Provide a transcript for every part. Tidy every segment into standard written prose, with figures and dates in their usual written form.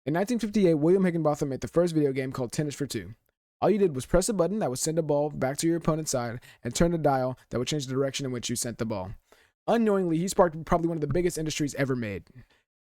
In 1958, William Higginbotham made the first video game called Tennis for Two. All you did was press a button that would send a ball back to your opponent's side and turn a dial that would change the direction in which you sent the ball. Unknowingly, he sparked probably one of the biggest industries ever made.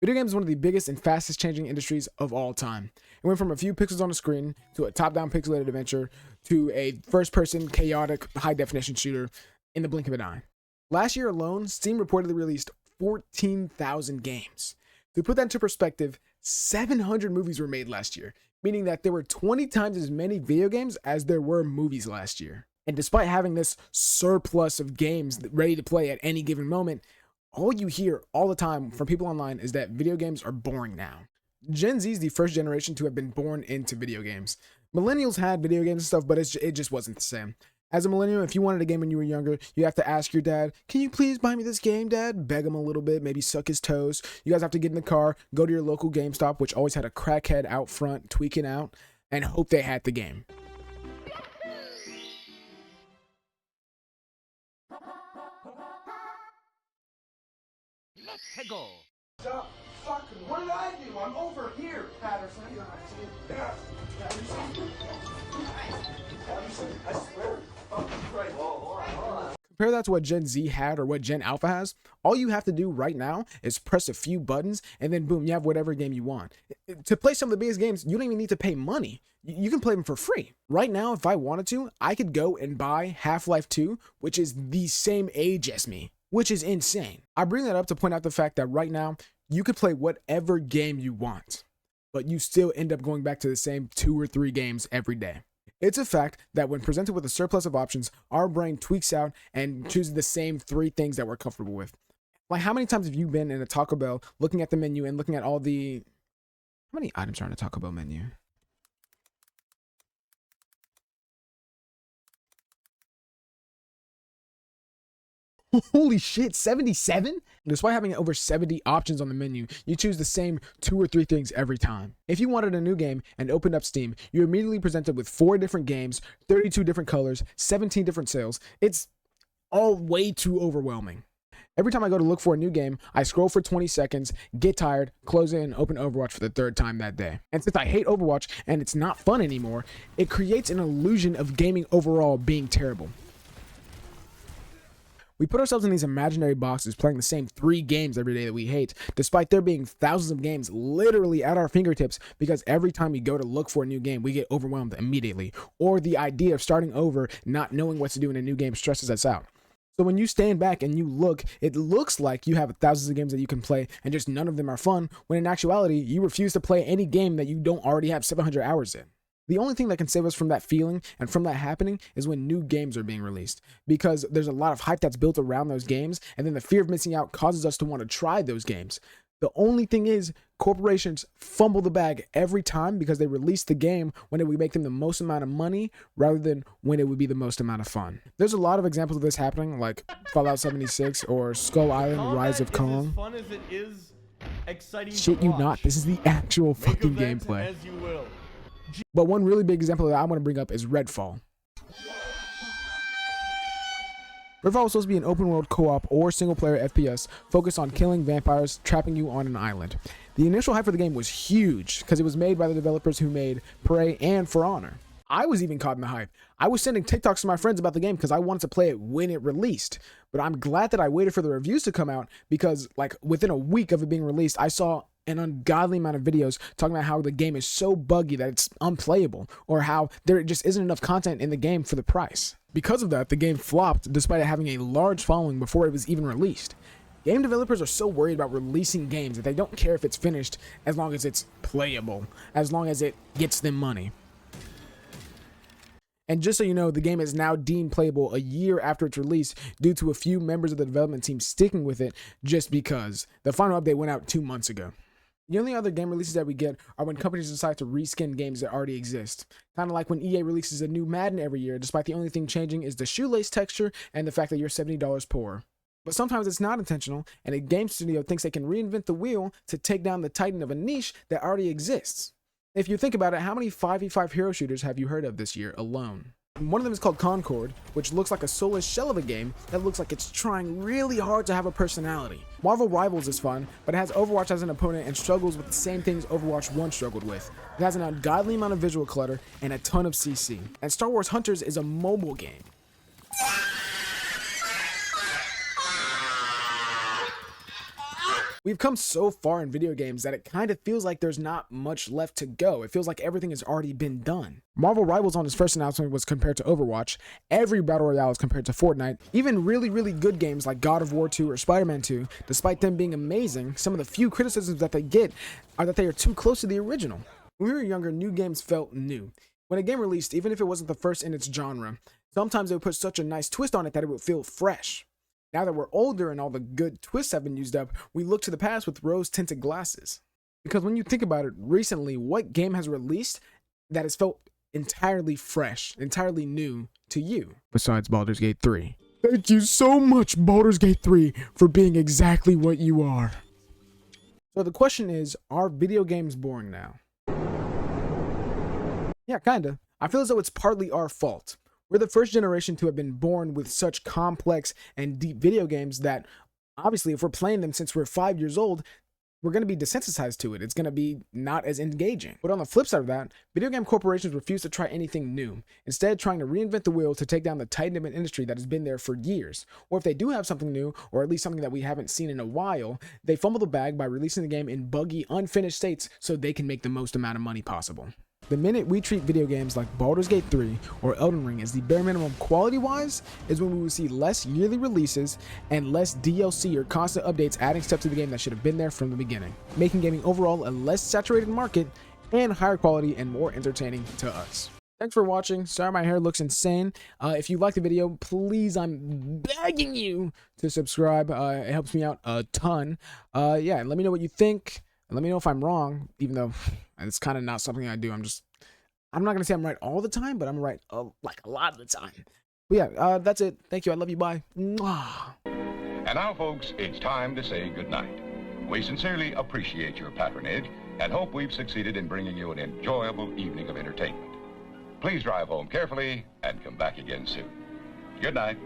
Video games is one of the biggest and fastest changing industries of all time. It went from a few pixels on a screen to a top-down pixelated adventure to a first-person chaotic high-definition shooter in the blink of an eye. Last year alone, Steam reportedly released 14,000 games. To put that into perspective, 700 movies were made last year, meaning that there were 20 times as many video games as there were movies last year. And despite having this surplus of games ready to play at any given moment, all you hear all the time from people online is that video games are boring now. Gen Z is the first generation to have been born into video games. Millennials had video games and stuff, but it just wasn't the same. As a millennial, if you wanted a game when you were younger, you have to ask your dad, "Can you please buy me this game, Dad?" Beg him a little bit, maybe suck his toes. You guys have to get in the car, go to your local GameStop, which always had a crackhead out front tweaking out, and hope they had the game. Let's go. Stop fucking. What did I do? I'm over here, Patterson. Patterson, I swear. Fucking right. Hold on. Compare that to what Gen Z had or what Gen Alpha has. All you have to do right now is press a few buttons and then boom, you have whatever game you want. To play some of the biggest games, you don't even need to pay money. You can play them for free. Right now, if I wanted to, I could go and buy Half-Life 2, which is the same age as me, which is insane. I bring that up to point out the fact that right now, you could play whatever game you want, but you still end up going back to the same 2 or 3 games every day. It's a fact that when presented with a surplus of options, our brain tweaks out and chooses the same 3 things that we're comfortable with. Like, how many times have you been in a Taco Bell looking at the menu and looking at all the... How many items are on a Taco Bell menu? Holy shit, 77? Despite having over 70 options on the menu, you choose the same 2 or 3 things every time. If you wanted a new game and opened up Steam, you're immediately presented with 4 different games, 32 different colors, 17 different sales. It's all way too overwhelming. Every time I go to look for a new game, I scroll for 20 seconds, get tired, close it, and open Overwatch for the 3rd time that day. And since I hate Overwatch and it's not fun anymore, it creates an illusion of gaming overall being terrible. We put ourselves in these imaginary boxes playing the same 3 games every day that we hate, despite there being thousands of games literally at our fingertips, because every time we go to look for a new game, we get overwhelmed immediately, or the idea of starting over, not knowing what to do in a new game stresses us out. So when you stand back and you look, it looks like you have thousands of games that you can play and just none of them are fun, when in actuality, you refuse to play any game that you don't already have 700 hours in. The only thing that can save us from that feeling and from that happening is when new games are being released, because there's a lot of hype that's built around those games, and then the fear of missing out causes us to want to try those games. The only thing is, corporations fumble the bag every time because they release the game when it would make them the most amount of money rather than when it would be the most amount of fun. There's a lot of examples of this happening, like Fallout 76 or Skull Island Rise of Kong. As fun as it is exciting. Shit you not, this is the actual fucking gameplay. As you will. But one really big example that I want to bring up is Redfall. Redfall was supposed to be an open world co-op or single player FPS focused on killing vampires, trapping you on an island. The initial hype for the game was huge because it was made by the developers who made Prey and For Honor. I was even caught in the hype. I was sending TikToks to my friends about the game because I wanted to play it when it released. But I'm glad that I waited for the reviews to come out, because like within a week of it being released, I saw an ungodly amount of videos talking about how the game is so buggy that it's unplayable, or how there just isn't enough content in the game for the price. Because of that, the game flopped despite it having a large following before it was even released. Game developers are so worried about releasing games that they don't care if it's finished as long as it's playable, as long as it gets them money. And just so you know, the game is now deemed playable a year after its release due to a few members of the development team sticking with it just because. The final update went out 2 months ago. The only other game releases that we get are when companies decide to reskin games that already exist. Kind of like when EA releases a new Madden every year, despite the only thing changing is the shoelace texture and the fact that you're $70 poorer. But sometimes it's not intentional, and a game studio thinks they can reinvent the wheel to take down the titan of a niche that already exists. If you think about it, how many 5v5 hero shooters have you heard of this year alone? One of them is called Concord, which looks like a soulless shell of a game that looks like it's trying really hard to have a personality. Marvel Rivals is fun, but it has Overwatch as an opponent and struggles with the same things Overwatch 1 struggled with. It has an ungodly amount of visual clutter and a ton of CC. And Star Wars Hunters is a mobile game. We've come so far in video games that it kind of feels like there's not much left to go. It feels like everything has already been done. Marvel Rivals on its first announcement was compared to Overwatch. Every Battle Royale is compared to Fortnite. Even really good games like God of War 2 or Spider-Man 2, despite them being amazing, some of the few criticisms that they get are that they are too close to the original. When we were younger, new games felt new. When a game released, even if it wasn't the first in its genre, sometimes they would put such a nice twist on it that it would feel fresh. Now that we're older and all the good twists have been used up, we look to the past with rose-tinted glasses. Because when you think about it, recently, what game has released that has felt entirely fresh, entirely new to you? Besides Baldur's Gate 3. Thank you so much, Baldur's Gate 3, for being exactly what you are. So the question is, are video games boring now? Yeah, kinda. I feel as though it's partly our fault. We're the first generation to have been born with such complex and deep video games that, obviously, if we're playing them since we're 5 years old, we're going to be desensitized to it. It's going to be not as engaging. But on the flip side of that, video game corporations refuse to try anything new, instead trying to reinvent the wheel to take down the tight-knit industry that has been there for years. Or if they do have something new, or at least something that we haven't seen in a while, they fumble the bag by releasing the game in buggy, unfinished states so they can make the most amount of money possible. The minute we treat video games like Baldur's Gate 3 or Elden Ring as the bare minimum quality-wise is when we will see less yearly releases and less DLC or constant updates adding stuff to the game that should have been there from the beginning, making gaming overall a less saturated market and higher quality and more entertaining to us. Thanks for watching. Sorry my hair looks insane. If you liked the video, please, I'm begging you to subscribe. It helps me out a ton. Yeah, and let me know what you think. And let me know if I'm wrong, even though it's kind of not something I do. I'm not going to say I'm right all the time, but I'm right like a lot of the time. But yeah, that's it. Thank you. I love you. Bye. Mwah. And now, folks, it's time to say goodnight. We sincerely appreciate your patronage and hope we've succeeded in bringing you an enjoyable evening of entertainment. Please drive home carefully and come back again soon. Good night.